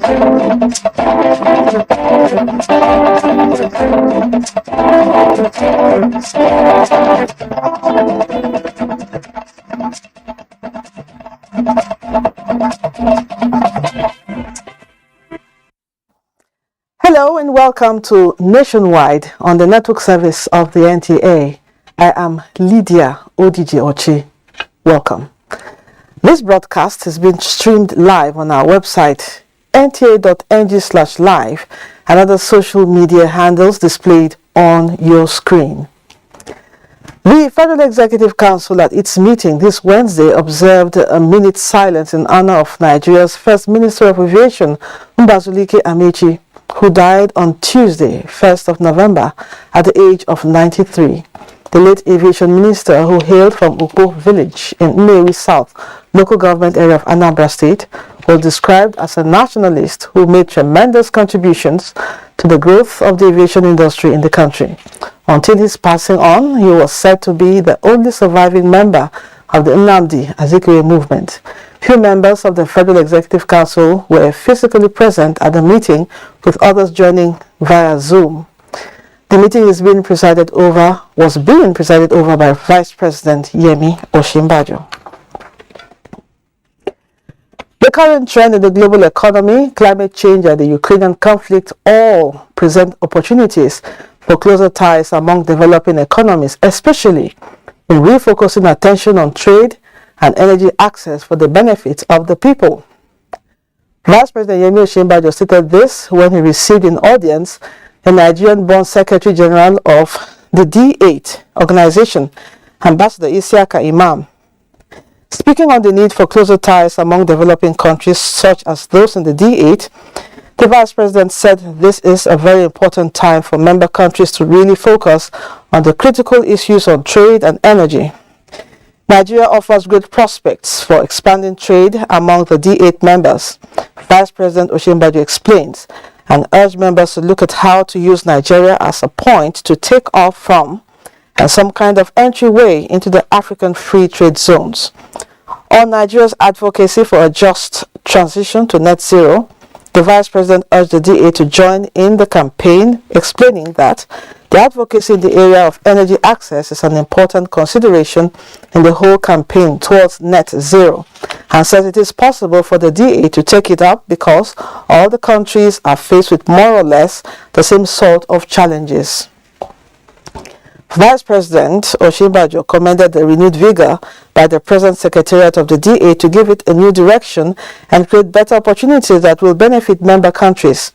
Hello and welcome to Nationwide on the network service of the NTA. I am Lydia Odije Ochi. Welcome. This broadcast has been streamed live on our website nta.ng/live and other social media handles displayed on your screen. The Federal Executive Council at its meeting this Wednesday observed a minute's silence in honor of Nigeria's First Minister of Aviation, Mbazulike Amechi, who died on Tuesday, 1st of November, at the age of 93. The late aviation minister, who hailed from Ukpo village in Nnewi South, local government area of Anambra State, was described as a nationalist who made tremendous contributions to the growth of the aviation industry in the country. Until his passing on, he was said to be the only surviving member of the Nnamdi Azikiwe movement. Few members of the Federal Executive Council were physically present at the meeting, with others joining via Zoom. The meeting was being presided over by Vice President Yemi Osinbajo. The current trend in the global economy, climate change, and the Ukrainian conflict all present opportunities for closer ties among developing economies, especially in refocusing attention on trade and energy access for the benefit of the people. Vice President Yemi Osinbajo stated this when he received in audience the Nigerian-born Secretary General of the D8 organization, Ambassador Isiaka Imam. Speaking on the need for closer ties among developing countries such as those in the D8, the Vice President said this is a very important time for member countries to really focus on the critical issues on trade and energy. Nigeria offers great prospects for expanding trade among the D8 members, Vice President Osinbajo explains, and urged members to look at how to use Nigeria as a point to take off from and some kind of entryway into the African free trade zones. On Nigeria's advocacy for a just transition to net zero, the Vice President urged the DA to join in the campaign, explaining that the advocacy in the area of energy access is an important consideration in the whole campaign towards net zero, and says it is possible for the DA to take it up because all the countries are faced with more or less the same sort of challenges. Vice President Osinbajo commended the renewed vigor by the present Secretariat of the DA to give it a new direction and create better opportunities that will benefit member countries.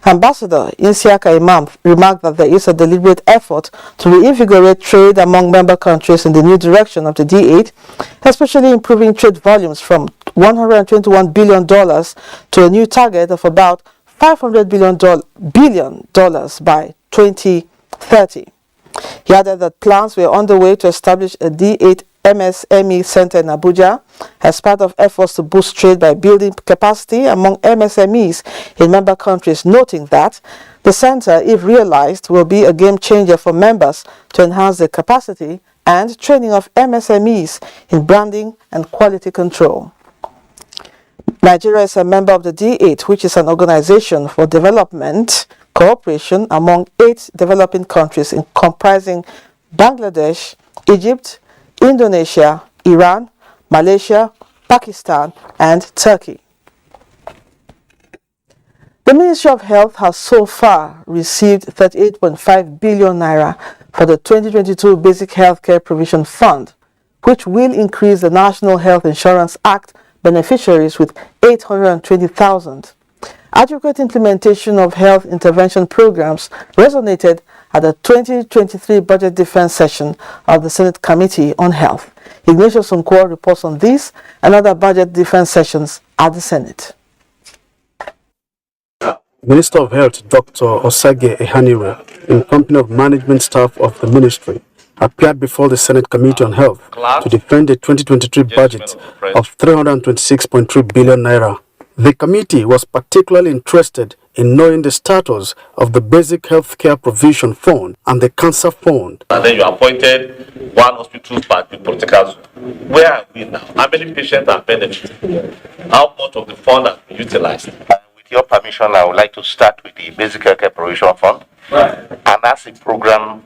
Ambassador Isiaka Imam remarked that there is a deliberate effort to reinvigorate trade among member countries in the new direction of the D8, especially improving trade volumes from $121 billion to a new target of about $500 billion by 2030. He added that plans were underway to establish a D8 MSME center in Abuja as part of efforts to boost trade by building capacity among MSMEs in member countries, noting that the center, if realized, will be a game changer for members to enhance their capacity and training of MSMEs in branding and quality control. Nigeria is a member of the D8, which is an organization for development cooperation among 8 developing countries comprising Bangladesh, Egypt, Indonesia, Iran, Malaysia, Pakistan, and Turkey. The Ministry of Health has so far received 38.5 billion naira for the 2022 Basic Healthcare Provision Fund, which will increase the National Health Insurance Act beneficiaries with 820,000. Adequate implementation of health intervention programs resonated at the 2023 Budget Defense session of the Senate Committee on Health. Ignatius Nkwo reports on this and other budget defense sessions at the Senate. Minister of Health Dr. Osage Ehanire, in company of management staff of the ministry, appeared before the Senate Committee on Health to defend the 2023 budget of 326.3 billion naira. The committee was particularly interested in knowing the status of the Basic Healthcare Provision Fund and the Cancer Fund. And then you appointed one hospital by the political zone. Where are we now? How many patients are benefiting? How much of the fund has been utilized? We with your permission, I would like to start with the Basic Healthcare Provision Fund. And ask the program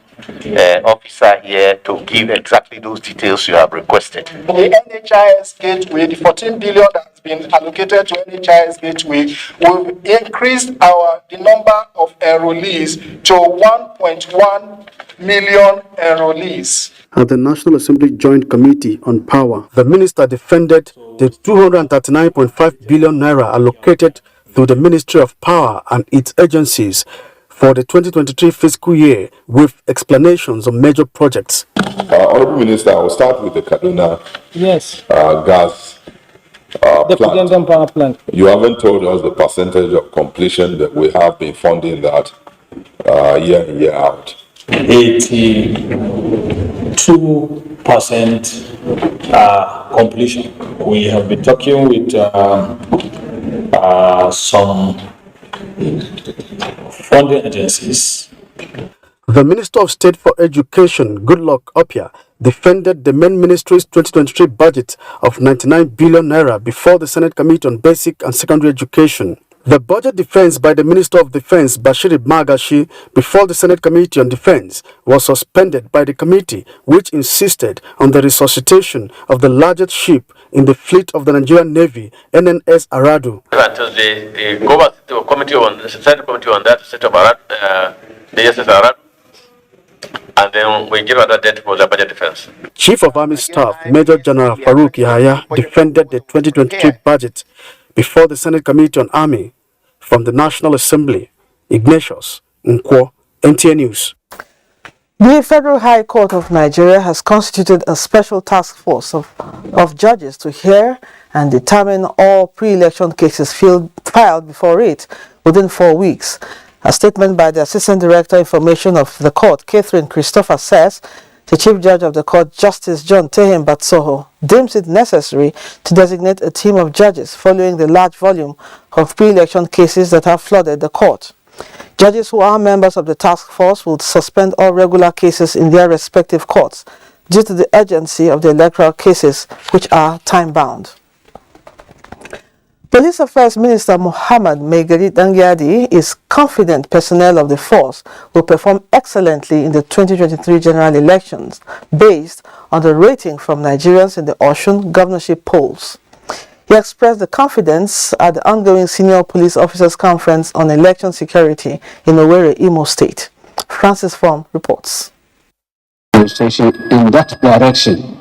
officer here to give exactly those details you have requested. The NHIS gateway, the 14 billion that has been allocated to NHIS gateway, we've increased the number of enrollees to 1.1 million enrollees. At the National Assembly Joint Committee on Power, the minister defended the 239.5 billion naira allocated through the Ministry of Power and its agencies for the 2023 fiscal year with explanations on major projects. Honorable Minister, I will start with the Kaduna gas plant. Power plant. You haven't told us the percentage of completion that we have been funding that year in, year out. 82% completion. We have been talking with some funding agencies. The Minister of State for Education, Goodluck Opia, defended the main ministry's 2023 budget of 99 billion naira before the Senate Committee on Basic and Secondary Education. The budget defense by the Minister of Defense, Bashir Magashi, before the Senate Committee on Defense was suspended by the committee, which insisted on the resuscitation of the largest ship in the fleet of the Nigerian Navy, NNS Aradu. Until the committee on the Senate Committee on that set of the SS Aradu, and then we give another date for the budget defense. Chief of Army Staff, Major General Farouk Yahaya, defended the 2023 budget before the Senate Committee on Army. From the National Assembly, Ignatius Nkwo, NTA News. The Federal High Court of Nigeria has constituted a special task force of judges to hear and determine all pre-election cases filed before it within 4 weeks. A statement by the Assistant Director Information of the Court, Catherine Christopher, says the Chief Judge of the Court, Justice John Tehim Batsoho, deems it necessary to designate a team of judges following the large volume of pre-election cases that have flooded the court. Judges who are members of the task force will suspend all regular cases in their respective courts due to the urgency of the electoral cases, which are time-bound. Police Affairs Minister Muhammad Megari Dangyadi is confident personnel of the force will perform excellently in the 2023 general elections based on the rating from Nigerians in the Osun governorship polls. He expressed the confidence at the ongoing Senior Police Officers Conference on Election Security in Owerri, Imo State. Francis Form reports. In that direction.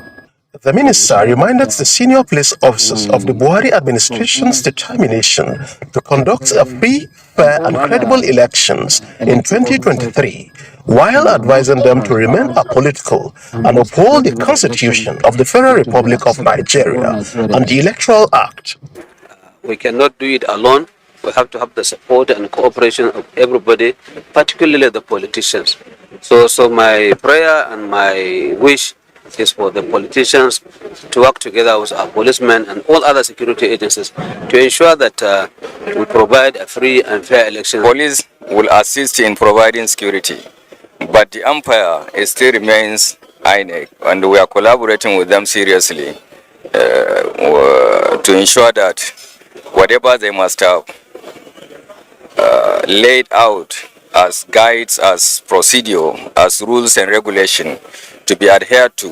The minister reminded the senior police officers of the Buhari administration's determination to conduct a free, fair and credible elections in 2023, while advising them to remain apolitical and uphold the Constitution of the Federal Republic of Nigeria and the Electoral Act. We cannot do it alone. We have to have the support and cooperation of everybody, particularly the politicians. So my prayer and my wish is for the politicians to work together with our policemen and all other security agencies to ensure that we provide a free and fair election. Police will assist in providing security, but the umpire still remains INEC, and we are collaborating with them seriously to ensure that whatever they must have laid out as guides, as procedure, as rules and regulation to be adhered to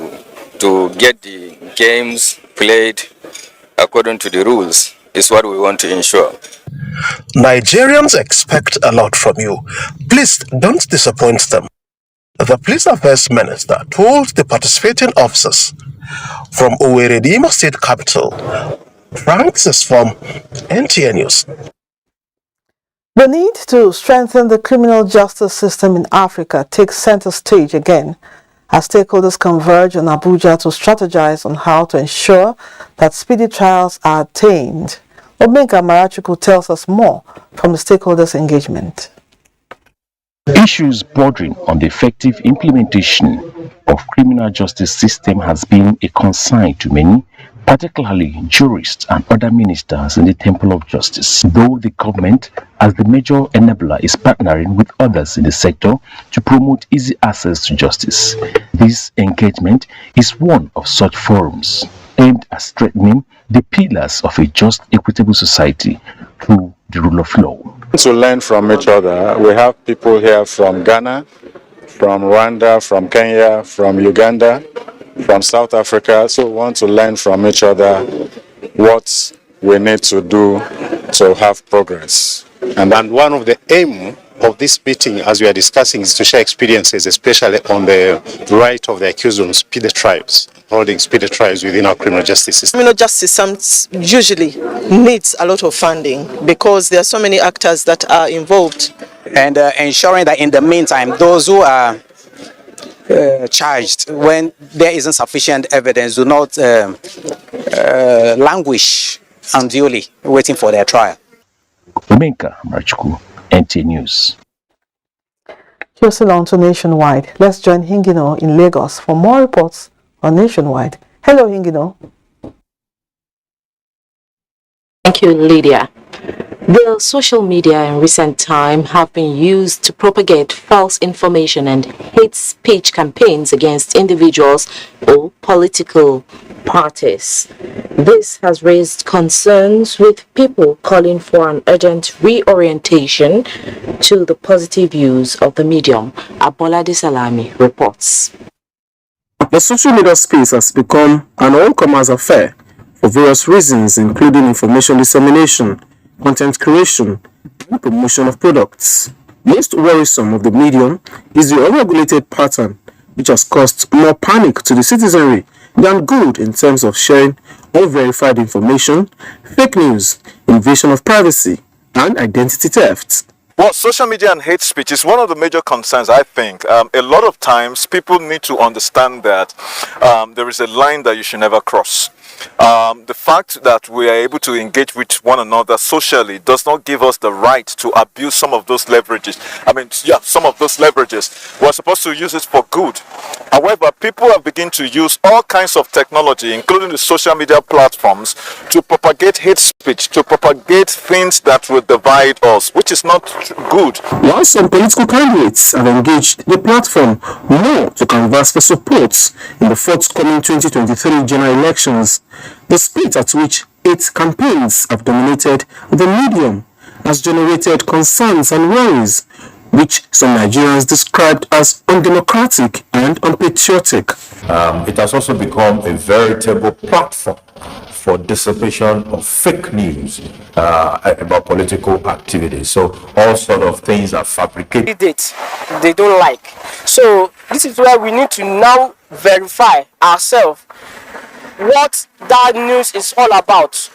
get the games played according to the rules is what we want to ensure. Nigerians expect a lot from you. Please don't disappoint them. The Police Affairs Minister told the participating officers. From Owerri, the Imo State capital, Francis from NTA News. The need to strengthen the criminal justice system in Africa takes center stage again as stakeholders converge on Abuja to strategize on how to ensure that speedy trials are attained. Obenka Marachuku tells us more from the stakeholders' engagement. Issues bordering on the effective implementation of criminal justice system has been a concern to many, particularly jurists and other ministers in the Temple of Justice, though the government, as the major enabler, is partnering with others in the sector to promote easy access to justice. This engagement is one of such forums aimed at strengthening the pillars of a just, equitable society through the rule of law. To learn from each other, we have people here from Ghana, from Rwanda, from Kenya, from Uganda, from South Africa. So we want to learn from each other what we need to do to have progress. And one of the aim of this meeting, as we are discussing, is to share experiences, especially on the right of the accused on speedy trials, holding speedy trials within our criminal justice system. Criminal justice usually needs a lot of funding because there are so many actors that are involved. And ensuring that in the meantime, those who are charged when there isn't sufficient evidence do not languish unduly waiting for their trial. Menka Marchuku, NTA News. You're still on to Nationwide. Let's join Hingino in Lagos for more reports on Nationwide. Hello, Hingino. Thank you, Lydia. The social media in recent time have been used to propagate false information and hate speech campaigns against individuals or political parties. This has raised concerns with people calling for an urgent reorientation to the positive use of the medium. Abolade Salami reports. The social media space has become an all-comers affair for various reasons, including information dissemination, content creation, and promotion of products. Most worrisome of the medium is the unregulated pattern, which has caused more panic to the citizenry than good in terms of sharing unverified information, fake news, invasion of privacy, and identity theft. Well, social media and hate speech is one of the major concerns, I think. A lot of times people need to understand that there is a line that you should never cross. The fact that we are able to engage with one another socially does not give us the right to abuse some of those leverages. Some of those leverages. We're supposed to use it for good. However, people have begun to use all kinds of technology, including the social media platforms, to propagate hate speech, to propagate things that will divide us, which is not good. While some political candidates have engaged the platform more to canvass for support in the forthcoming 2023 general elections, the speed at which its campaigns have dominated the medium has generated concerns and worries, which some Nigerians described as undemocratic and unpatriotic. It has also become a veritable platform for dissipation of fake news about political activities. So all sort of things are fabricated. They don't like. So this is where we need to now verify ourselves what that news is all about.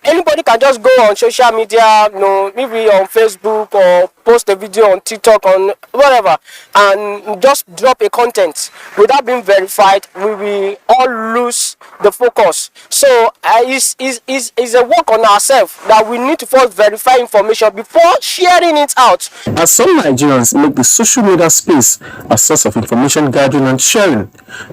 Anybody can just go on social media, maybe on Facebook or post a video on TikTok on whatever, and just drop a content without being verified. We will all lose the focus. So it's a work on ourselves that we need to first verify information before sharing it out. As some Nigerians make the social media space a source of information gathering and sharing,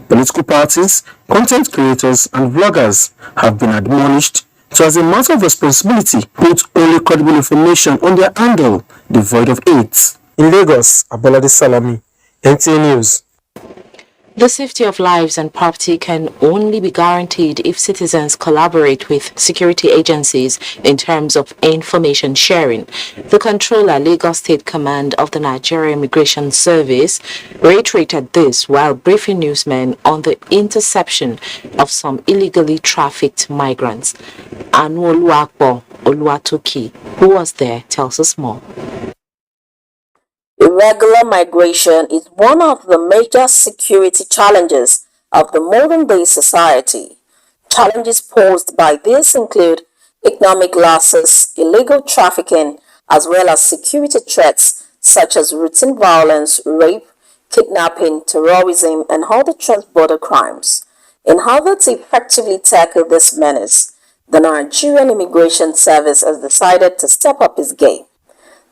political parties, content creators, and vloggers have been admonished to, as a matter of responsibility, put only credible information on their handle, devoid of hate. In Lagos, Abolade Salami, NTA News. The safety of lives and property can only be guaranteed if citizens collaborate with security agencies in terms of information sharing. The Controller, Lagos State Command of the Nigerian Immigration Service, reiterated this while briefing newsmen on the interception of some illegally trafficked migrants. Oluwapo Oluwatoki, who was there, tells us more. Irregular migration is one of the major security challenges of the modern-day society. Challenges posed by this include economic losses, illegal trafficking, as well as security threats such as routine violence, rape, kidnapping, terrorism, and other transborder crimes. In order to effectively tackle this menace, the Nigerian Immigration Service has decided to step up its game.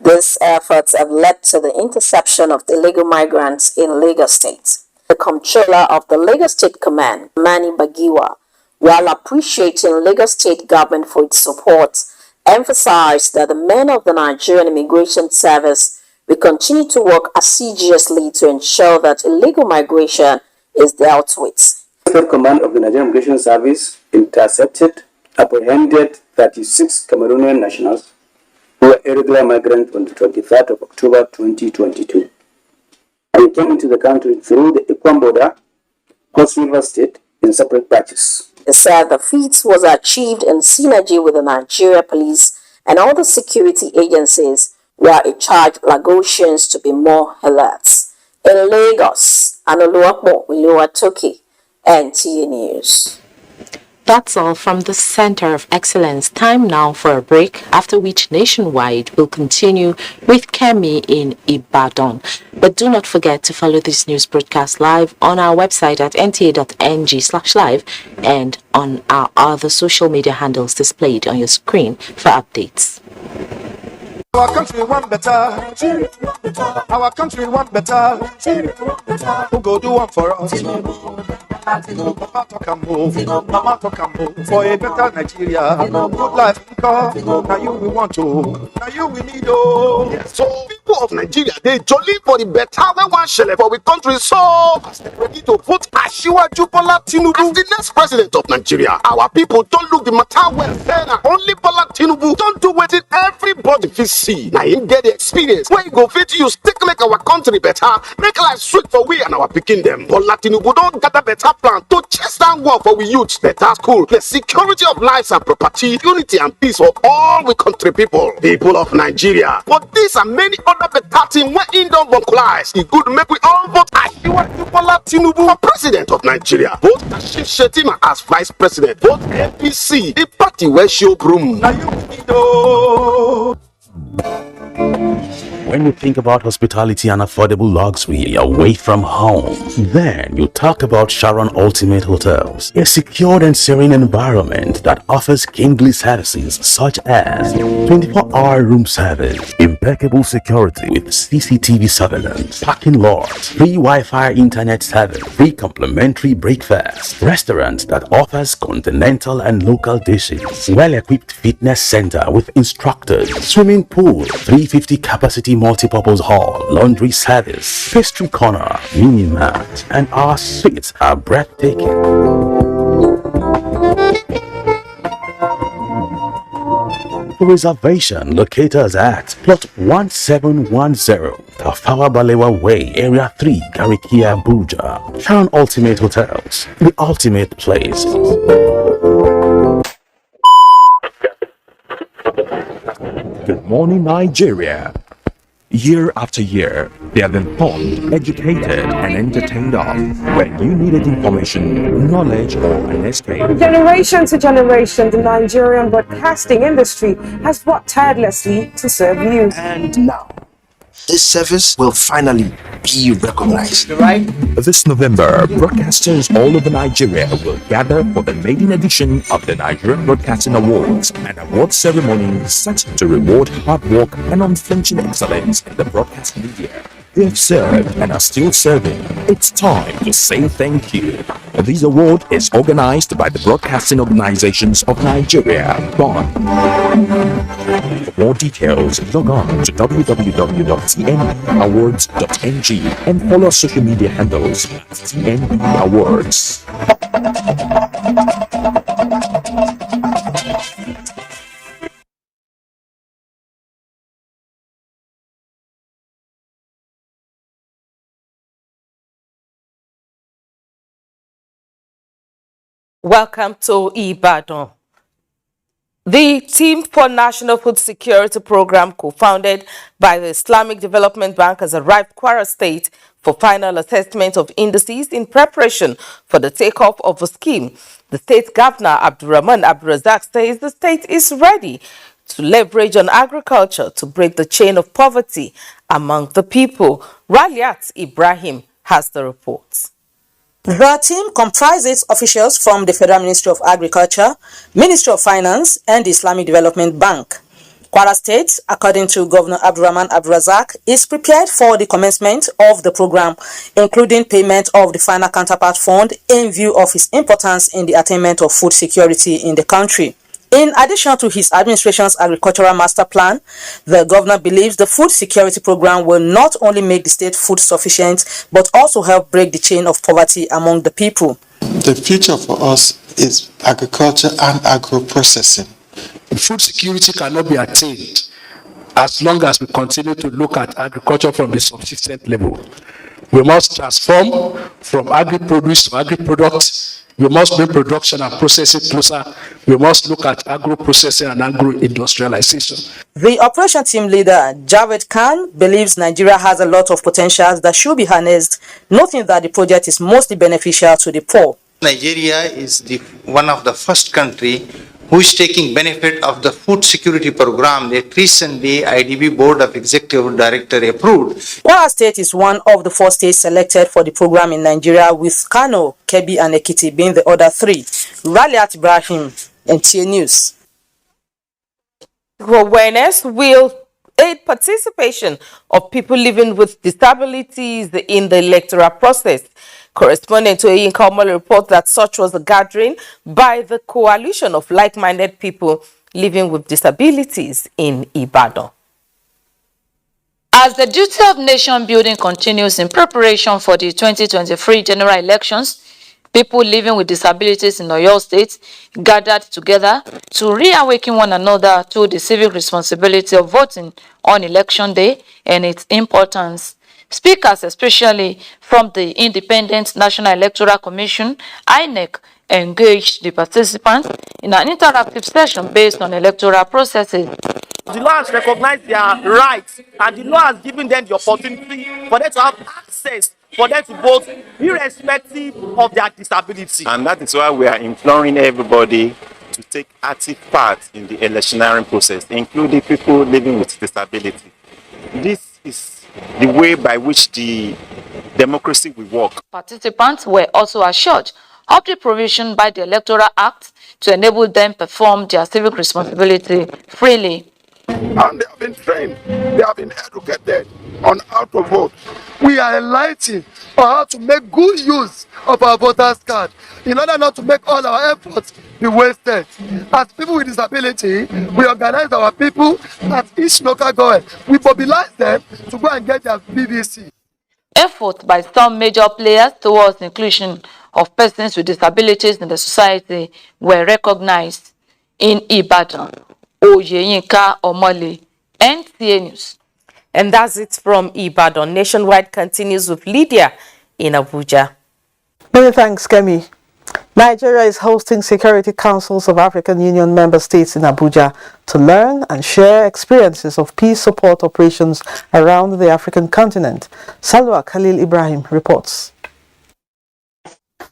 These efforts have led to the interception of illegal migrants in Lagos State. The Comptroller of the Lagos State Command, Mani Bagiwa, while appreciating Lagos State government for its support, emphasized that the men of the Nigerian Immigration Service will continue to work assiduously to ensure that illegal migration is dealt with. State Command of the Nigerian Immigration Service intercepted, apprehended 36 Cameroonian nationals who were irregular migrants on the 23rd of October 2022. They came into the country through the Equam border, Cross River State, in separate batches. He said the feat was achieved in synergy with the Nigeria police and all the security agencies, where it charged Lagosians to be more alert. In Lagos, Anoluwapo Oluwatoki, NTA News. That's all from the Center of Excellence. Time now for a break, after which Nationwide will continue with Kemi in Ibadan. But do not forget to follow this news broadcast live on our website at nta.ng/live and on our other social media handles displayed on your screen for updates. Our country want better. Our country want better. Who go do one for us? Mama talk and move. Mama talk and move. For a better Nigeria. Good life come. Now you we want to. Now you we need oh. So people of Nigeria, they jolly for the better we want shele for we country, so ready to vote Asiwaju Bola Tinubu as the next president of Nigeria. Our people don't look the matter well. Now only Bola Tinubu don't do what everybody fit see. Now him get the experience where you go fit use take make our country better, make life sweet for we and our picking them. Bola Tinubu don't gather better plan to chase down war for we youth, better school, the security of lives and property, unity and peace for all we country people of Nigeria. But these and many other better things when in don't vocalize. It good make we all vote Asiwaju Bola Tinubu for president of Nigeria. Vote Kashim Shettima as vice president. Vote APC, the party where show broom. Now you need oh. When you think about hospitality and affordable luxury away from home, then you talk about Sharon Ultimate Hotels, a secured and serene environment that offers kingly services such as 24-hour room service, impeccable security with CCTV surveillance, parking lots, free Wi-Fi internet service, free complimentary breakfast, restaurant that offers continental and local dishes, well-equipped fitness center with instructors, swimming pool, 350 capacity multi-purpose hall, laundry service, pastry corner, mini mart, and our suites are breathtaking. For reservation, locate us at plot 1710, Tafawa Balewa Way, Area 3, Gariki, Abuja. Sharon Ultimate Hotels, the ultimate place. Good morning, Nigeria. Year after year, they have been taught, educated, and entertained of when you needed information, knowledge, or an escape. From generation to generation, the Nigerian broadcasting industry has worked tirelessly to serve you. And now, this service will finally be recognized. This November, broadcasters all over Nigeria will gather for the maiden edition of the Nigerian Broadcasting Awards, an award ceremony set to reward hard work and unflinching excellence in the broadcast media. They have served and are still serving. It's time to say thank you. This award is organized by the Broadcasting Organizations of Nigeria, BON. For more details, log on to www.tnawards.ng and follow our social media handles at TNB Awards. Welcome to Ibadan. The Team for National Food Security Program, co-founded by the Islamic Development Bank, has arrived Kwara State for final assessment of indices in preparation for the takeoff of the scheme. The state governor, Abdurrahman Abdurazak, says the state is ready to leverage on agriculture to break the chain of poverty among the people. Raliat Ibrahim has the report. The team comprises officials from the Federal Ministry of Agriculture, Ministry of Finance, and the Islamic Development Bank. Kwara State, according to Governor Abdurrahman Abdurazak, is prepared for the commencement of the program, including payment of the final counterpart fund in view of its importance in the attainment of food security in the country. In addition to his administration's agricultural master plan, the governor believes the food security program will not only make the state food sufficient, but also help break the chain of poverty among the people. The future for us is agriculture and agro-processing. Food security cannot be attained as long as we continue to look at agriculture from a subsistence level. We must transform from agri-produce to agri-products. We must bring production and processing closer. We must look at agro-processing and agro-industrialization. The operation team leader, Javed Khan, believes Nigeria has a lot of potentials that should be harnessed, noting that the project is mostly beneficial to the poor. Nigeria is one of the first country who is taking benefit of the food security program that recently IDB Board of Executive Director approved. Kwara State is one of the 4 states selected for the program in Nigeria, with Kano, Kebbi and Ekiti being the other 3. Raliat Ibrahim, NTA News. Awareness will aid participation of people living with disabilities in the electoral process. Correspondent to Yinka Omole reports that such was a gathering by the coalition of like-minded people living with disabilities in Ibadan. As the duty of nation building continues in preparation for the 2023 general elections, people living with disabilities in Oyo State gathered together to reawaken one another to the civic responsibility of voting on election day and its importance. Speakers, especially from the Independent National Electoral Commission, INEC, engaged the participants in an interactive session based on electoral processes. The law has recognized their rights, and the law has given them the opportunity for them to have access, for them to vote irrespective of their disability. And that is why we are imploring everybody to take active part in the electioneering process, including people living with disability. This is the way by which the democracy will work. Participants were also assured of the provision by the Electoral Act to enable them perform their civic responsibility freely. And they have been trained, they have been educated on how to vote. We are enlightened on how to make good use of our voters' card in order not to make all our efforts be wasted. As people with disability, we organize our people at each local government. We mobilize them to go and get their BBC. Efforts by some major players towards inclusion of persons with disabilities in the society were recognized. In Ibadan, Yinka Omole, NTA News. And that's it from Ibadan. Nationwide continues with Lydia in Abuja. Many thanks, Kemi. Nigeria is hosting Security Councils of African Union member states in Abuja to learn and share experiences of peace support operations around the African continent. Salwa Khalil Ibrahim reports.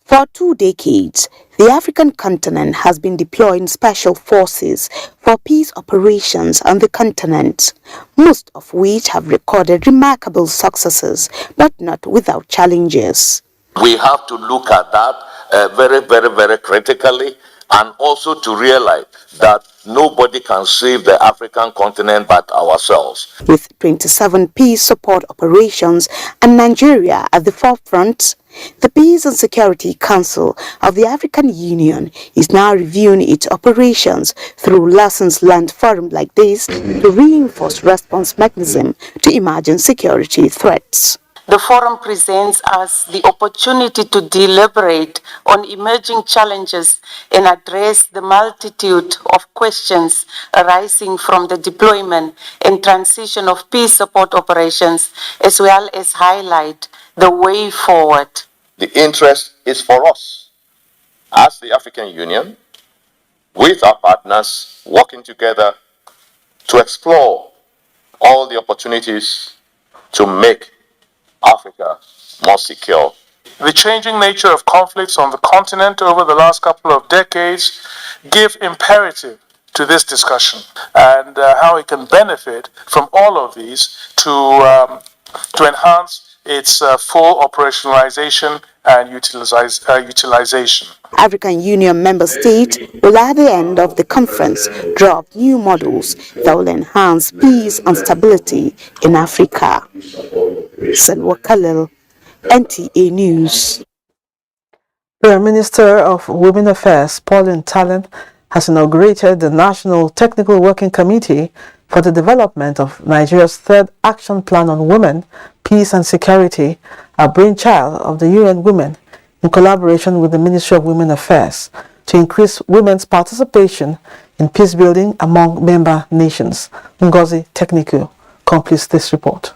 For 2 decades, the African continent has been deploying special forces for peace operations on the continent, most of which have recorded remarkable successes, but not without challenges. We have to look at that very critically, and also to realize that nobody can save the African continent but ourselves. With 27 peace support operations and Nigeria at the forefront, the Peace and Security Council of the African Union is now reviewing its operations through lessons learned forum like this to reinforce response mechanism to emerging security threats. The forum presents us the opportunity to deliberate on emerging challenges and address the multitude of questions arising from the deployment and transition of peace support operations, as well as highlight the way forward. The interest is for us, as the African Union, with our partners, working together to explore all the opportunities to make Africa more secure. The changing nature of conflicts on the continent over the last couple of decades give imperative to this discussion and how it can benefit from all of these to enhance its full operationalization and utilization. African Union member states will at the end of the conference draw up new models that will enhance peace and stability in Africa. Salwa Khalil, NTA News. The Minister of Women Affairs, Pauline Talent, has inaugurated the National Technical Working Committee for the development of Nigeria's third action plan on women, peace and security, a brainchild of the UN Women, in collaboration with the Ministry of Women Affairs, to increase women's participation in peace building among member nations. Ngozi Technical completes this report.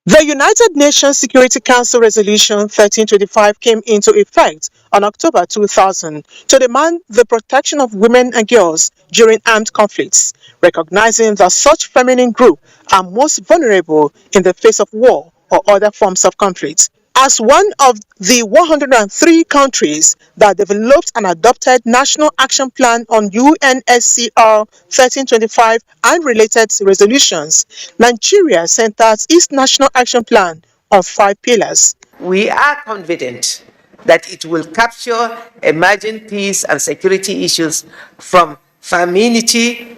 The United Nations Security Council Resolution 1325 came into effect on October 2000 to demand the protection of women and girls during armed conflicts, recognizing that such feminine groups are most vulnerable in the face of war or other forms of conflict. As one of the 103 countries that developed and adopted National Action Plan on UNSCR 1325 and related resolutions, Nigeria centers its National Action Plan on 5 pillars. We are confident that it will capture emerging peace and security issues from femininity,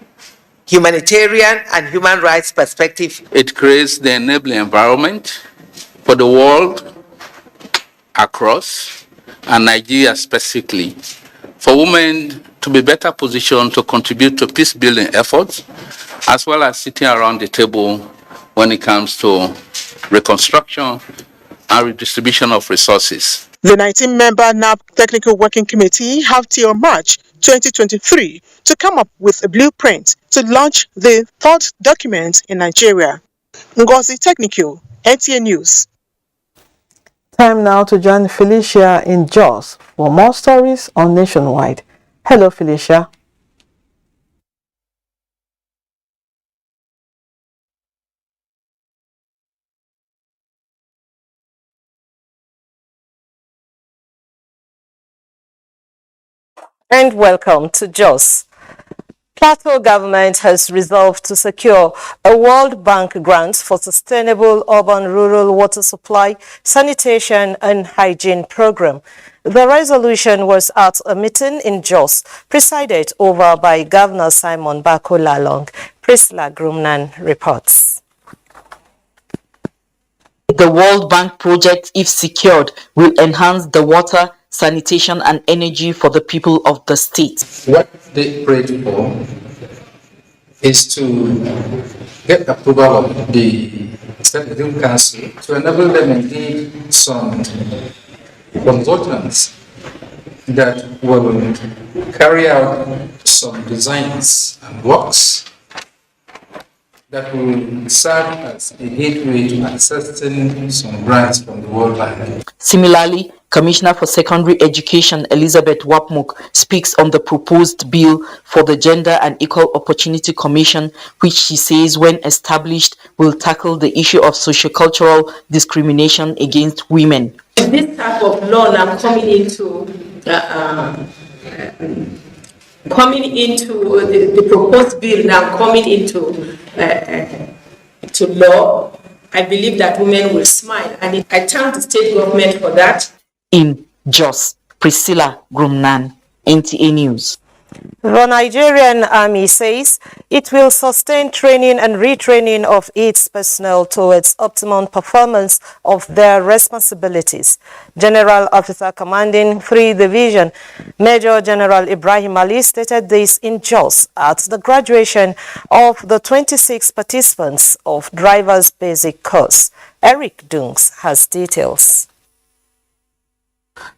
humanitarian and human rights perspective. It creates the enabling environment for the world across, and Nigeria specifically, for women to be better positioned to contribute to peace-building efforts, as well as sitting around the table when it comes to reconstruction and redistribution of resources. The 19-member NAP Technical Working Committee have till March 2023 to come up with a blueprint to launch the third document in Nigeria. Ngozi Technical, NTA News. Time now to join Felicia in Jos for more stories on Nationwide. Hello, Felicia. And welcome to Jos. Plateau government has resolved to secure a World Bank grant for sustainable urban rural water supply, sanitation and hygiene program. The resolution was at a meeting in Jos, presided over by Governor Simon Bako Lalong. Priscilla Grumnan reports. The World Bank project, if secured, will enhance the water, sanitation and energy for the people of the state. What they prayed for is to get approval of the State Executive Council to enable them indeed some consultants that will carry out some designs and works that will serve as a gateway to accessing some grants from the World Bank. Similarly, Commissioner for Secondary Education Elizabeth Wapmuk speaks on the proposed bill for the Gender and Equal Opportunity Commission, which she says, when established, will tackle the issue of sociocultural discrimination against women. This type of law now coming into the proposed bill now coming into to law, I believe that women will smile, and I thank the state government for that. In Jos, Priscilla Grumnan, NTA News. The Nigerian Army says it will sustain training and retraining of its personnel towards optimum performance of their responsibilities. General Officer Commanding 3 Division, Major General Ibrahim Ali, stated this in Jos at the graduation of the 26 participants of Driver's Basic Course. Eric Dunks has details.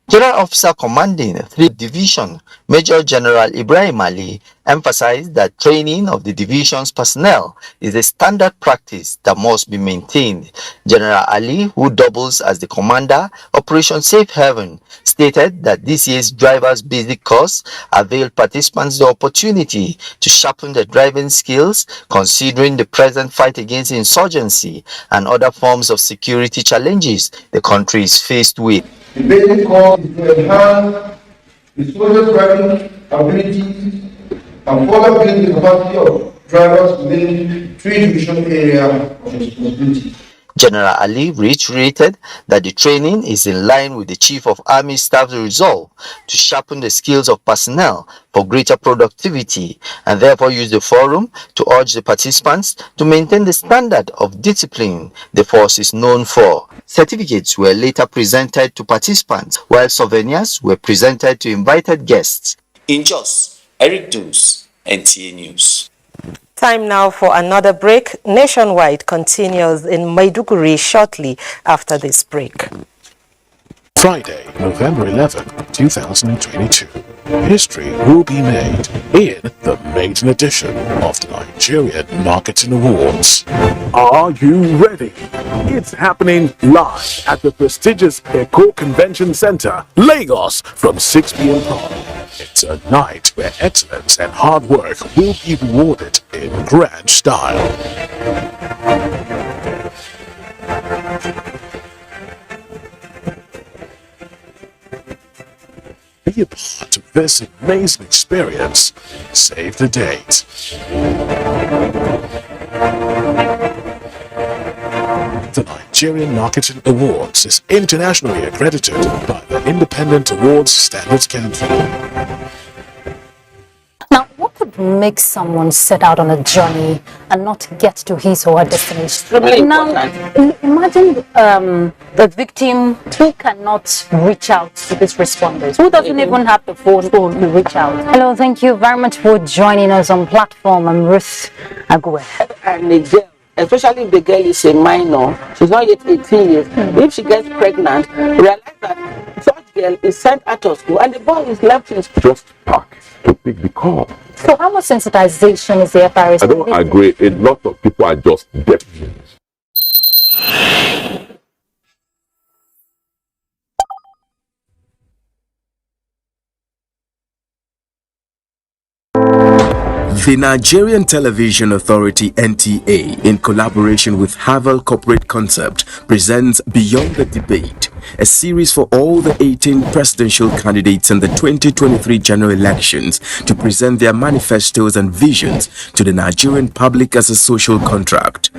General Officer Commanding 3 Division, Major General Ibrahim Ali, emphasized that training of the division's personnel is a standard practice that must be maintained. General Ali, who doubles as the commander, Operation Safe Haven, stated that this year's driver's basic course availed participants the opportunity to sharpen their driving skills, considering the present fight against insurgency and other forms of security challenges the country is faced with. The basic course is to enhance the soldiers' driving abilities and further build the capacity of drivers within 3 division area of responsibility. General Ali reiterated that the training is in line with the Chief of Army Staff's resolve to sharpen the skills of personnel for greater productivity, and therefore use the forum to urge the participants to maintain the standard of discipline the force is known for. Certificates were later presented to participants, while souvenirs were presented to invited guests. In Jos, Eric Dooms, NTA News. Time now for another break. Nationwide continues in Maiduguri shortly after this break. Friday, November 11, 2022. History will be made in the maiden edition of the Nigerian Marketing Awards. Are you ready? It's happening live at the prestigious Eco Convention Center, Lagos, from 6 p.m. prompt. It's a night where excellence and hard work will be rewarded in grand style. Be a part of this amazing experience. Save the date. The Nigerian Marketing Awards is internationally accredited by the Independent Awards Standards Council. Now, what could make someone set out on a journey and not get to his or her destination? Now, imagine the victim who cannot reach out to these responders, who doesn't even have the phone to reach out. Hello, thank you very much for joining us on platform. I'm Ruth Agwe. And the girl, especially if the girl is a minor, she's not yet 18 years. If she gets pregnant, realize that such girl is sent out of school and the boy is left in school. Just park to pick the call. So how much sensitization is there, Paris? I don't agree. A lot of people are just deaf. The Nigerian Television Authority NTA, in collaboration with Havel Corporate Concept, presents Beyond the Debate, a series for all the 18 presidential candidates in the 2023 general elections to present their manifestos and visions to the Nigerian public as a social contract.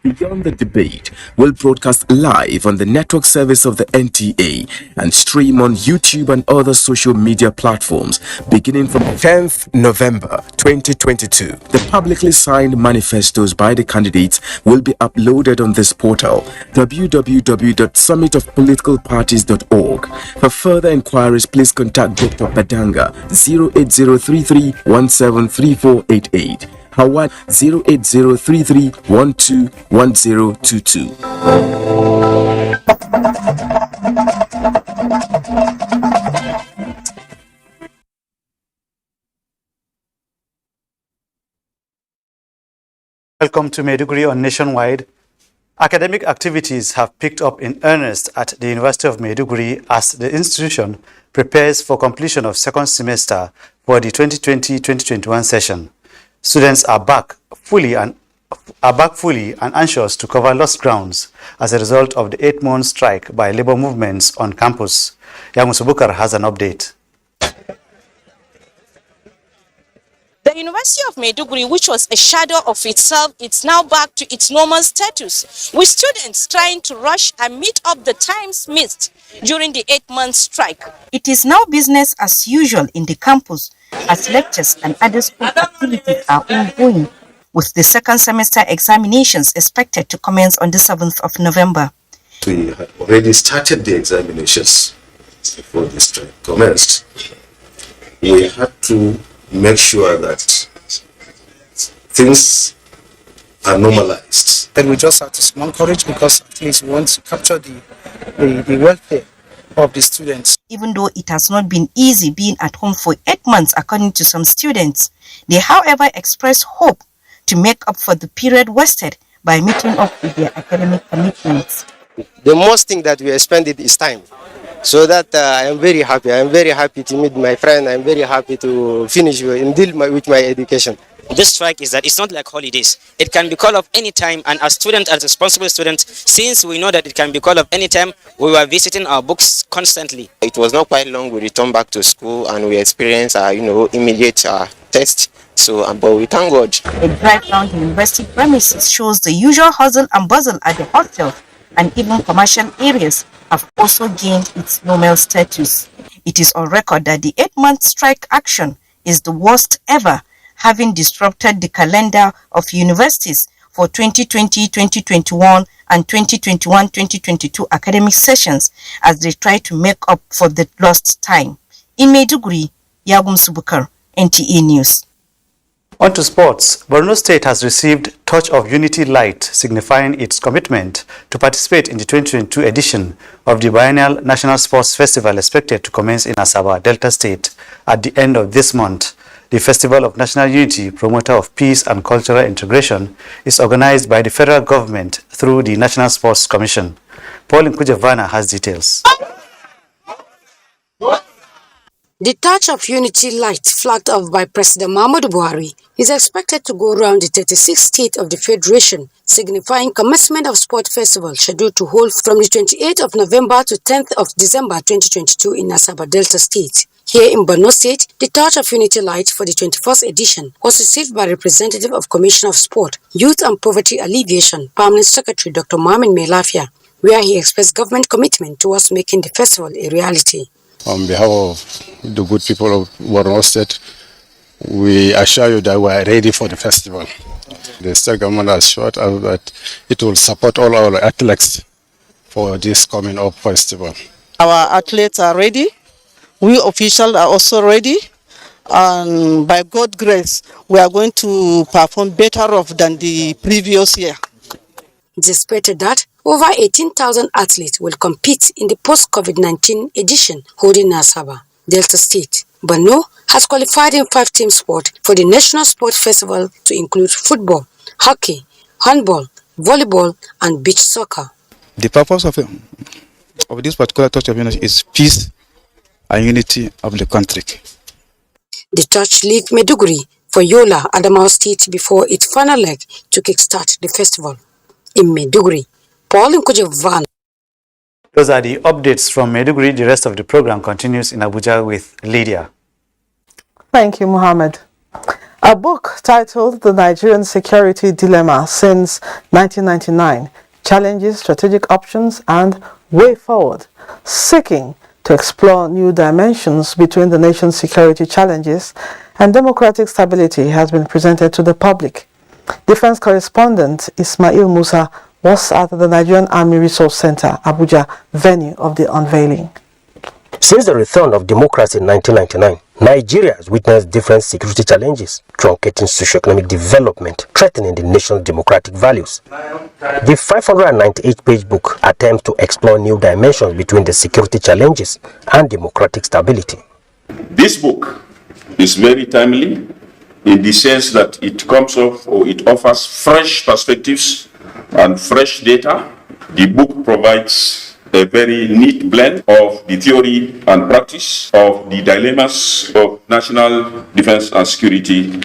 Beyond the Debate will broadcast live on the network service of the NTA and stream on YouTube and other social media platforms beginning from 10th November 2022. The publicly signed manifestos by the candidates will be uploaded on this portal, www.summitofpoliticalparties.org. For further inquiries, please contact Dr. Badanga 08033173488. Howard 08033121022. Welcome to Maiduguri on Nationwide. Academic activities have picked up in earnest at the University of Maiduguri as the institution prepares for completion of second semester for the 2020-2021 session. Students are back fully and anxious to cover lost grounds as a result of the 8-month strike by labor movements on campus. Yamusubukar has an update. The University of Maiduguri, which was a shadow of itself, it's now back to its normal status, with students trying to rush and meet up the times missed during the 8-month strike. It is now business as usual in the campus as lectures and other school activities are ongoing, with the second semester examinations expected to commence on the 7th of November. We had already started the examinations before the strike commenced. We had to make sure that things are normalized. Then we just have to small courage because at least we want to capture the welfare of the students. Even though it has not been easy being at home for 8 months, according to some students, they however express hope to make up for the period wasted by meeting up with their academic commitments. The most thing that we expended is time. So that I am very happy. I am very happy to meet my friend. I am very happy to finish and deal with my education. This strike is that it's not like holidays. It can be called off anytime, and as students, as responsible students, since we know that it can be called off anytime, we were visiting our books constantly. It was not quite long. We returned back to school and we experienced immediate test. So, but we thank God. A drive around the university premises shows the usual hustle and bustle at the hostel, and even commercial areas have also gained its normal status. It is on record that the 8-month strike action is the worst ever, having disrupted the calendar of universities for 2020-2021 and 2021-2022 academic sessions as they try to make up for the lost time. In Maiduguri, Yagum Subukar, NTA News. On to sports. Borno State has received Touch of Unity Light, signifying its commitment to participate in the 2022 edition of the biennial National Sports Festival expected to commence in Asaba, Delta State at the end of this month. The Festival of National Unity, promoter of peace and cultural integration, is organized by the federal government through the National Sports Commission. Paul Nkujavana has details. The Touch of Unity Light, flagged off by President Muhammadu Buhari, is expected to go around the 36th state of the Federation, signifying commencement of sport festival scheduled to hold from the 28th of November to 10th of December 2022 in Asaba Delta State. Here in Borno State, the Touch of Unity Light for the 21st edition was received by representative of Commissioner of Sport, Youth and Poverty Alleviation, Permanent Secretary Dr. Mohamed Melafia, where he expressed government commitment towards making the festival a reality. On behalf of the good people of Borno State, we assure you that we are ready for the festival. The state government has assured us that it will support all our athletes for this coming up festival. Our athletes are ready. We officials are also ready. And by God's grace, we are going to perform better off than the previous year. It is expected that over 18,000 athletes will compete in the post-COVID-19 edition holding in Asaba, Delta State. Borno has qualified in 5 team sports for the National Sport Festival to include football, hockey, handball, volleyball, and beach soccer. The purpose of this particular Touch of Unity is peace and unity of the country. The touch leave Maiduguri for Yola, Adamawa State before its final leg to kickstart the festival. In Maiduguri, Paul Nkujavana. Those are the updates from Maiduguri. The rest of the program continues in Abuja with Lydia. Thank you, Mohammed. A book titled The Nigerian Security Dilemma Since 1999 challenges strategic options and way forward, seeking to explore new dimensions between the nation's security challenges and democratic stability, has been presented to the public. Defense correspondent Ismail Musa was at the Nigerian Army Resource Center, Abuja, venue of the unveiling. Since the return of democracy in 1999, Nigeria has witnessed different security challenges, truncating socio-economic development, threatening the nation's democratic values. The 598-page book attempts to explore new dimensions between the security challenges and democratic stability. This book is very timely in the sense that it comes off, or it offers fresh perspectives and fresh data. The book provides a very neat blend of the theory and practice of the dilemmas of national defense and security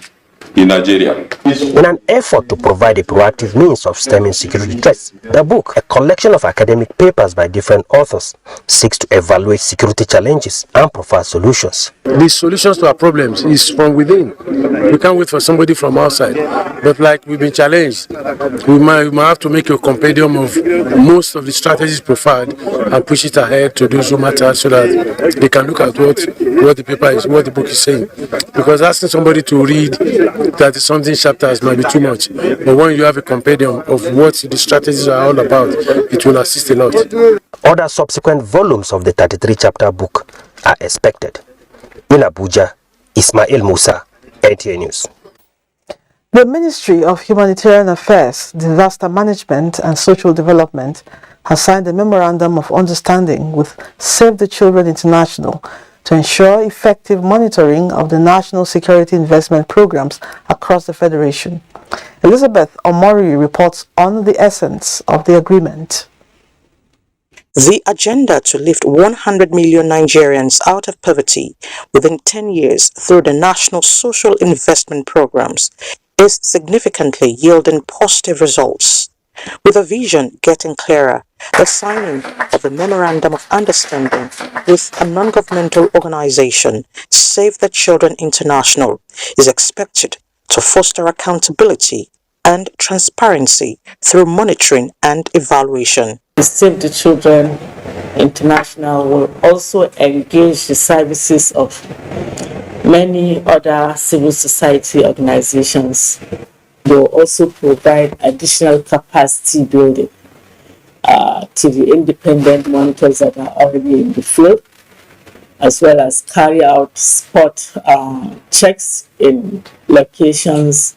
in Nigeria. In an effort to provide a proactive means of stemming security threats, the book, a collection of academic papers by different authors, seeks to evaluate security challenges and provide solutions. The solutions to our problems is from within. We can't wait for somebody from outside. But like we've been challenged, we might have to make a compendium of most of the strategies profiled and push it ahead to those who matter, so that they can look at what the paper is, what the book is saying. Because asking somebody to read 30-something chapters might be too much. But when you have a compendium of what the strategies are all about, it will assist a lot. Other subsequent volumes of the 33-chapter book are expected. In Abuja, Ismail Musa, NTA News. The Ministry of Humanitarian Affairs, Disaster Management and Social Development has signed a Memorandum of Understanding with Save the Children International to ensure effective monitoring of the national security investment programs across the Federation. Elizabeth Omori reports on the essence of the agreement. The agenda to lift 100 million Nigerians out of poverty within 10 years through the national social investment programs is significantly yielding positive results. With a vision getting clearer, the signing of the Memorandum of Understanding with a non-governmental organization, Save the Children International, is expected to foster accountability and transparency through monitoring and evaluation. Save the Children International will also engage the services of many other civil society organizations. They will also provide additional capacity building to the independent monitors that are already in the field. as well as carry out spot checks in locations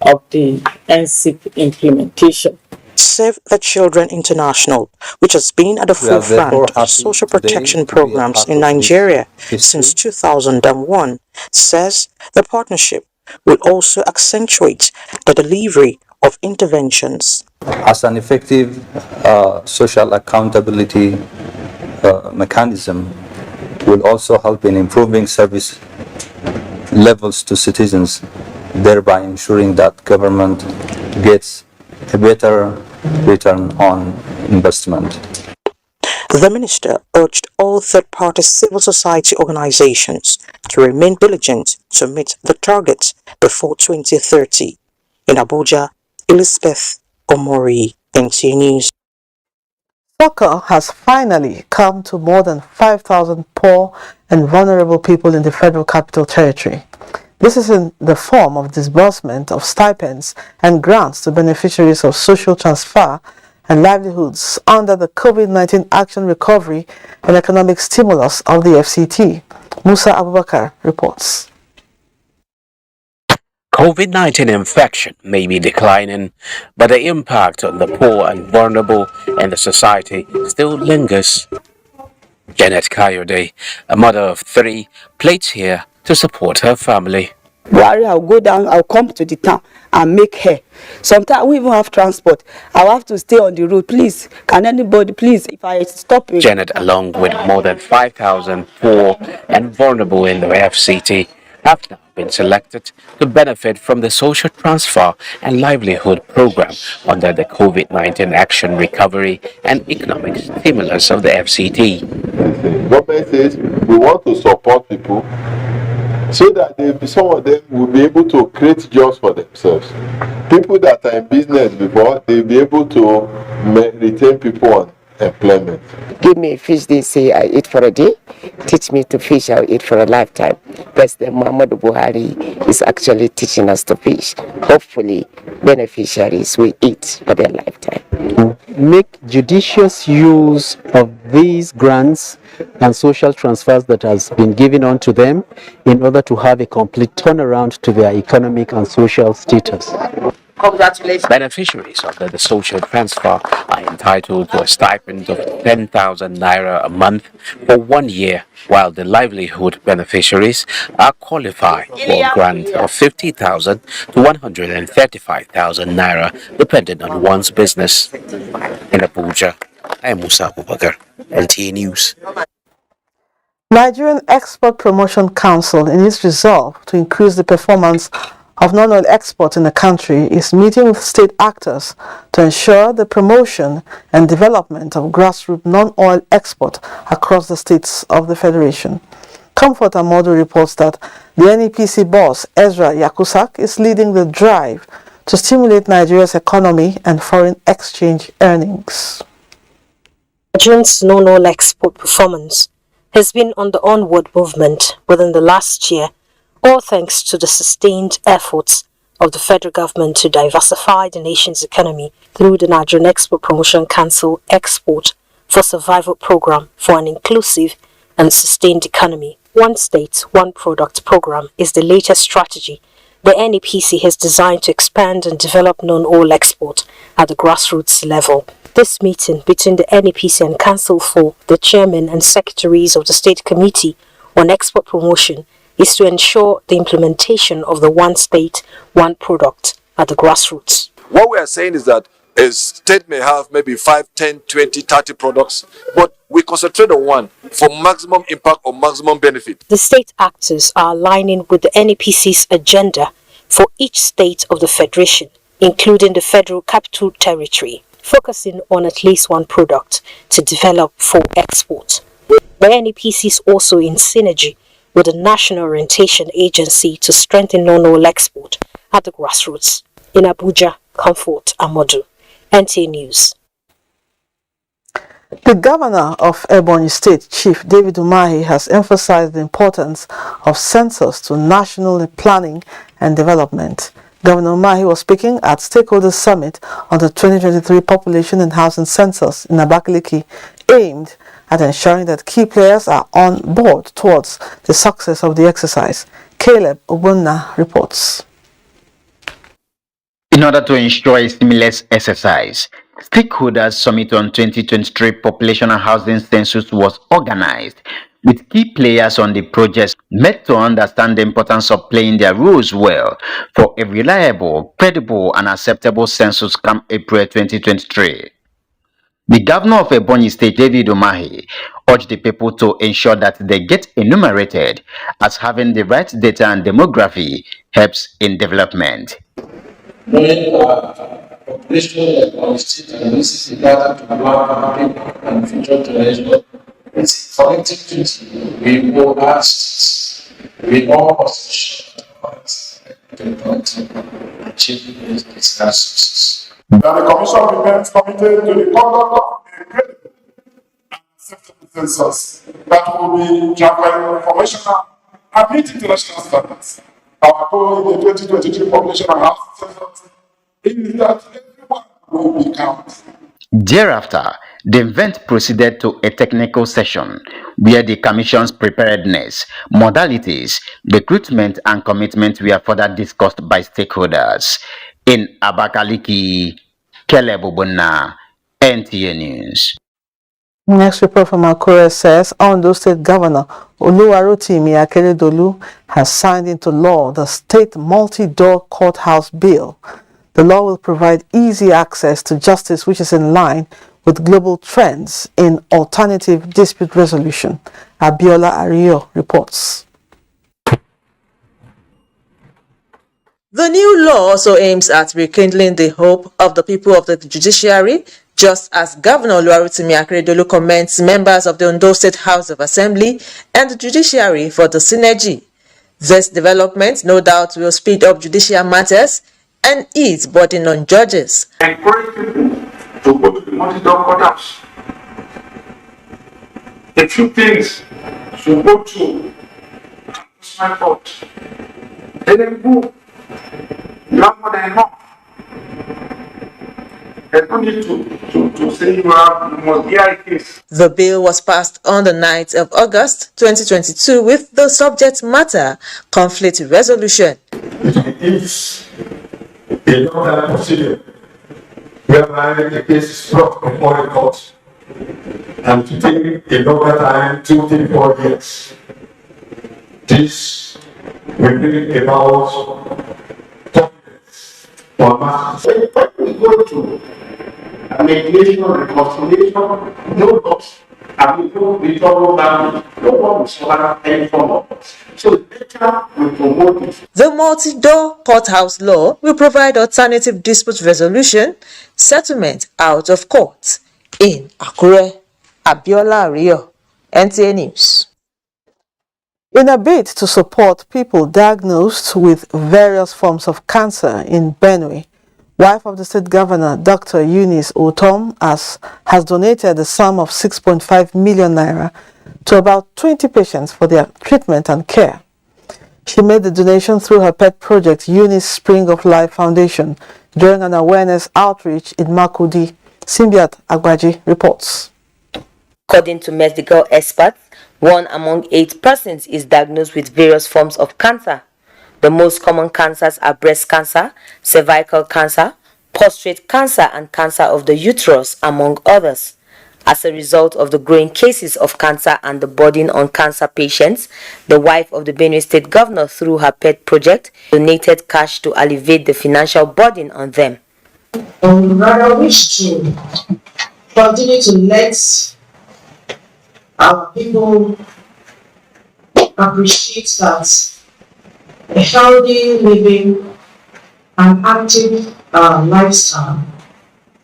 of the NCP implementation. Save the Children International, which has been at the forefront of social protection programs in Nigeria since 2001, says the partnership will also accentuate the delivery of interventions. As an effective social accountability mechanism, will also help in improving service levels to citizens, thereby ensuring that government gets a better return on investment. The minister urged all third-party civil society organizations to remain diligent to meet the targets before 2030. In Abuja, Elizabeth Omori, NTA News. Soccer has finally come to more than 5,000 poor and vulnerable people in the Federal Capital Territory. This is in the form of disbursement of stipends and grants to beneficiaries of social transfer and livelihoods under the COVID-19 Action Recovery and Economic Stimulus of the FCT. Musa Abubakar reports. COVID-19 infection may be declining, but the impact on the poor and vulnerable in the society still lingers. Janet Kayode, a mother of 3, plays here to support her family. I'll go down, I'll come to the town and make hair. Sometimes we even have transport. I'll have to stay on the road. Please, can anybody, please, if I stop it. Janet, along with more than 5,000 poor and vulnerable in the FCT, have now been selected to benefit from the social transfer and livelihood program under the COVID-19 Action Recovery and Economic Stimulus of the FCT. The government says we want to support people so that some of them will be able to create jobs for themselves. People that are in business before, they'll be able to retain people on employment. Give me a fish, they say I eat for a day. Teach me to fish, I'll eat for a lifetime. President Muhammadu Buhari is actually teaching us to fish. Hopefully, beneficiaries will eat for their lifetime. Make judicious use of these grants and social transfers that has been given on to them in order to have a complete turnaround to their economic and social status. Congratulations. Beneficiaries under the social transfer are entitled to a stipend of 10,000 naira a month for 1 year, while the livelihood beneficiaries are qualified for a grant of 50,000 to 135,000 naira, depending on one's business. In Abuja, I am Musa Abubakar, NTA News. Nigerian Export Promotion Council, in its resolve to increase the performance of non-oil exports in the country, is meeting with state actors to ensure the promotion and development of grassroots non-oil export across the states of the Federation. Comfort Amodu reports that the NEPC boss, Ezra Yakusak, is leading the drive to stimulate Nigeria's economy and foreign exchange earnings. Nigeria's non-oil export performance has been on the onward movement within the last year, all thanks to the sustained efforts of the federal government to diversify the nation's economy through the Nigerian Export Promotion Council Export for Survival program for an inclusive and sustained economy. One state, one product program is the latest strategy the NEPC has designed to expand and develop non-oil export at the grassroots level. This meeting between the NEPC and Council for the chairman and secretaries of the State Committee on Export Promotion is to ensure the implementation of the one state, one product at the grassroots. What we are saying is that a state may have maybe 5, 10, 20, 30 products, but we concentrate on one for maximum impact or maximum benefit. The state actors are aligning with the NEPC's agenda for each state of the Federation, including the Federal Capital Territory, focusing on at least one product to develop for export. The NEPC is also in synergy with the National Orientation Agency to strengthen non-oil export at the grassroots. In Abuja, Comfort Amodu, NTA News. The governor of Ebonyi State, Chief David Umahi, has emphasized the importance of census to national planning and development. Governor Umahi was speaking at Stakeholders Summit on the 2023 Population and Housing Census in Abakaliki, aimed at ensuring that key players are on board towards the success of the exercise. Caleb Obunna reports. In order to ensure a seamless exercise, Stakeholders Summit on 2023 Population and Housing Census was organized, with key players on the project met to understand the importance of playing their roles well for a reliable, credible, and acceptable census come April 2023. The governor of Ebonyi State, David Umahi, urged the people to ensure that they get enumerated, as having the right data and demography helps in development. Knowing population of the state and this is important to our and future generation, it's a collective duty. We all ask, we all must achieve this success. That the Commission remains committed to the conduct of a credible and acceptable census that will be transparent, informational, and meet international standards. Our goal in the 2023 population and housing census is that everyone will be counted. Thereafter, the event proceeded to a technical session where the Commission's preparedness, modalities, recruitment, and commitment were further discussed by stakeholders. In Abakaliki, Caleb Obunna, NTA News. Next report from Akure says Ondo State Governor Oluwarotimi Akeredolu has signed into law the State Multi-Door Courthouse Bill. The law will provide easy access to justice, which is in line with global trends in alternative dispute resolution. Abiola Ario reports. The new law also aims at rekindling the hope of the people of the judiciary, just as Governor Oluwarotimi Akeredolu commends members of the Ondo State House of Assembly and the judiciary for the synergy. This development, no doubt, will speed up judicial matters and ease burden on judges. Encourage people to go to the multi-door courthouse. A few things should go to my court. Let them go. You have more than enough. There's no need to say you must hear a case. The bill was passed on the 9th of August 2022 with the subject matter conflict resolution. It is a long-time procedure whereby the case is brought before the court and to take a longer time, 2, 3, 4 years. This will bring about confidence or matters. When we go to mediation or reconciliation, no loss, and we don't be trouble down, no one will suffer any form of loss. So better we promote it. The multi-door courthouse law will provide alternative dispute resolution, settlement out of court. In Akure, Abiola Rio, NTA News. In a bid to support people diagnosed with various forms of cancer in Benue, wife of the state governor, Dr. Eunice Otom, has donated a sum of 6.5 million naira to about 20 patients for their treatment and care. She made the donation through her pet project, Eunice Spring of Life Foundation, during an awareness outreach in Makudi. Simbiat Agbaji reports. According to medical experts, 1 among 8 persons is diagnosed with various forms of cancer. The most common cancers are breast cancer, cervical cancer, prostate cancer, and cancer of the uterus, among others. As a result of the growing cases of cancer and the burden on cancer patients, the wife of the Benue State Governor, through her pet project, donated cash to alleviate the financial burden on them. I wish to continue to let our people appreciate that a healthy living and active lifestyle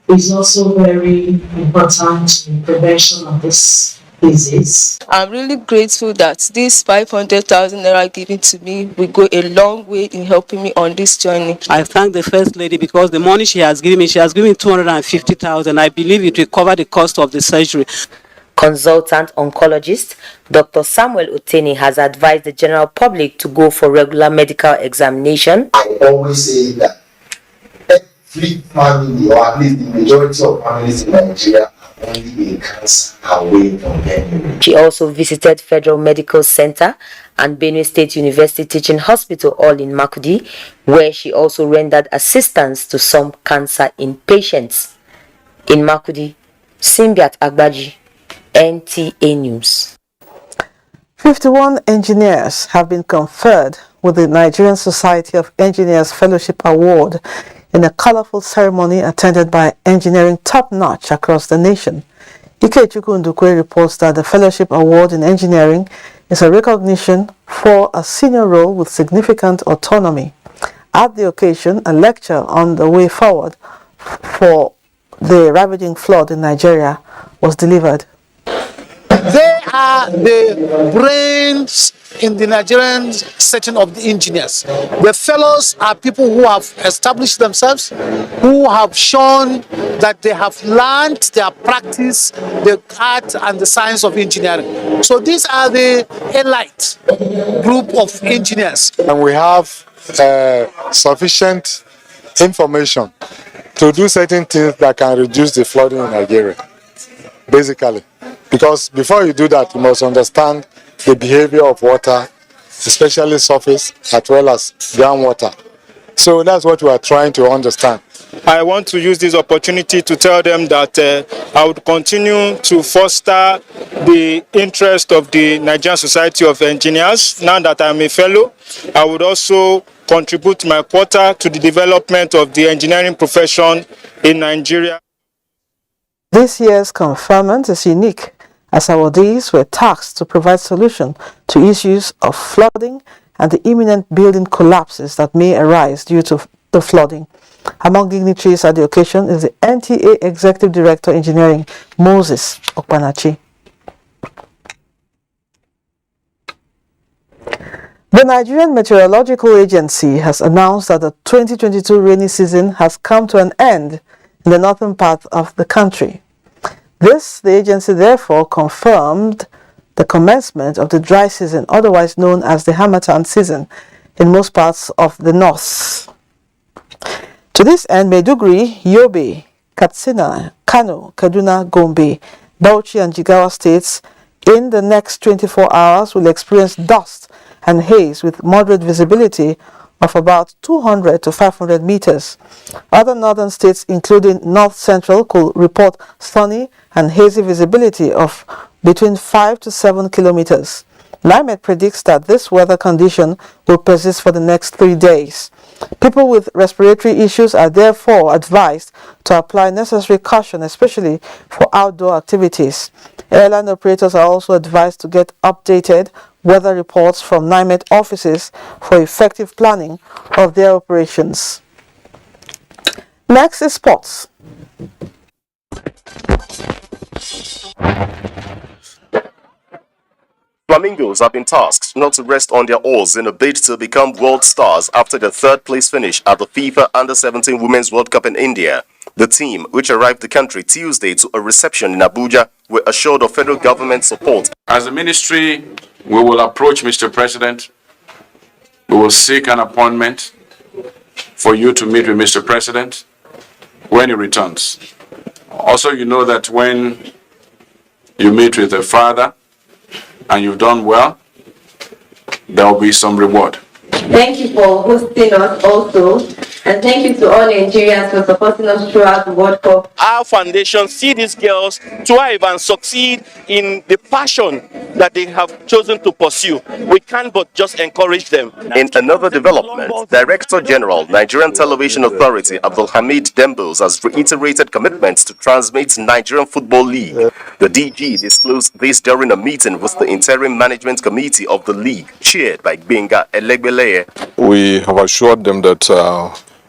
is also very important in prevention of this disease. I'm really grateful that this 500,000 naira given to me will go a long way in helping me on this journey. I thank the First Lady because the money she has given me 250,000. I believe it will cover the cost of the surgery. Consultant oncologist Dr. Samuel Oteni has advised the general public to go for regular medical examination. I always say that every family, or at least the majority of families in Nigeria, only a cancer away from Benue. She also visited Federal Medical Center and Benue State University Teaching Hospital, all in Makudi, where she also rendered assistance to some cancer inpatients. In Makudi, Simbiat Agbaji, NTA News. 51 engineers have been conferred with the Nigerian Society of Engineers Fellowship Award in a colorful ceremony attended by engineering top-notch across the nation. Ikechukwu Ndukwe reports that the Fellowship Award in Engineering is a recognition for a senior role with significant autonomy. At the occasion, a lecture on the way forward for the ravaging flood in Nigeria was delivered. They are the brains in the Nigerian setting of the engineers. The fellows are people who have established themselves, who have shown that they have learned their practice, the art and the science of engineering. So these are the elite group of engineers. And we have sufficient information to do certain things that can reduce the flooding in Nigeria, basically. Because before you do that, you must understand the behavior of water, especially surface as well as groundwater. So that's what we are trying to understand. I want to use this opportunity to tell them that I would continue to foster the interest of the Nigerian Society of Engineers. Now that I'm a fellow, I would also contribute my quota to the development of the engineering profession in Nigeria. This year's conferment is unique, as awardees were tasked to provide solution to issues of flooding and the imminent building collapses that may arise due to the flooding. Among dignitaries at the occasion is the NTA Executive Director Engineering, Moses Okpanachi. The Nigerian Meteorological Agency has announced that the 2022 rainy season has come to an end in the northern part of the country. The agency therefore confirmed the commencement of the dry season, otherwise known as the Harmattan season, in most parts of the north. To this end, Maiduguri, Yobe, Katsina, Kano, Kaduna, Gombe, Bauchi and Jigawa states in the next 24 hours will experience dust and haze with moderate visibility of about 200 to 500 meters. Other northern states, including North Central, could report sunny and hazy visibility of between 5 to 7 kilometers. NIMET predicts that this weather condition will persist for the next 3 days. People with respiratory issues are therefore advised to apply necessary caution, especially for outdoor activities. Airline operators are also advised to get updated weather reports from NIMET offices for effective planning of their operations. Next is sports. Flamingos have been tasked not to rest on their oars in a bid to become world stars after their third-place finish at the FIFA Under-17 Women's World Cup in India. The team, which arrived the country Tuesday to a reception in Abuja, were assured of federal government support. As a ministry, we will approach Mr. President. We will seek an appointment for you to meet with Mr. President when he returns. Also, you know that when you meet with a father and you've done well, there will be some reward. Thank you for hosting us also, and thank you to all Nigerians for supporting us throughout the World Cup. Our foundation see these girls thrive and succeed in the passion that they have chosen to pursue. We can't but just encourage them. In another development, Director General, Nigerian Television Authority Abdulhamid Dembos has reiterated commitments to transmit Nigerian Football League. The DG disclosed this during a meeting with the Interim Management Committee of the league, chaired by Benga Elegbele. We have assured them that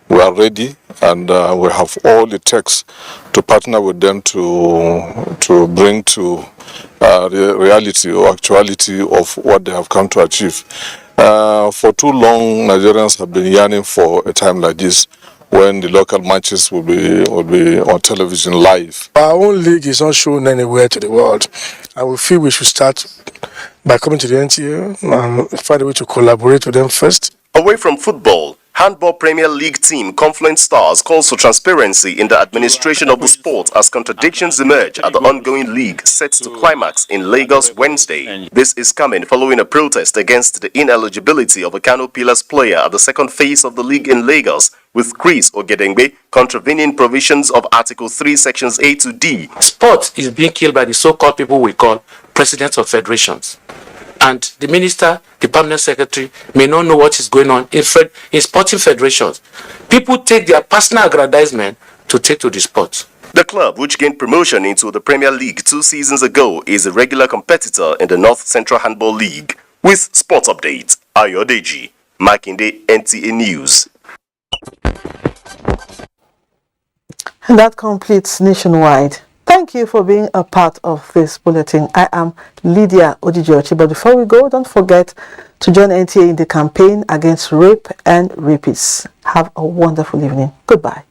we are ready and we have all it takes to partner with them to bring to reality or actuality of what they have come to achieve. For too long, Nigerians have been yearning for a time like this when the local matches will be on television live. Our own league is not shown anywhere to the world, and we feel we should start by coming to the NTA and find a way to collaborate with them first. Away from football, Handball Premier League team Confluent Stars calls for transparency in the administration of the sport as contradictions emerge at the ongoing league set to climax in Lagos Wednesday. This is coming following a protest against the ineligibility of a Kano Pillars player at the second phase of the league in Lagos, with Chris Ogedengbe contravening provisions of Article 3, Sections A to D. Sport is being killed by the so-called people we call presidents of federations. And the minister, the permanent secretary, may not know what is going on in sporting federations. People take their personal aggrandizement to take to the sport. The club, which gained promotion into the Premier League 2 seasons ago, is a regular competitor in the North Central Handball League. With Sports Update, Ayodeji, Makinde, NTA News. And that completes Nationwide. Thank you for being a part of this bulletin. I am Lydia Odijochi. But before we go, don't forget to join NTA in the campaign against rape and rapists. Have a wonderful evening. Goodbye.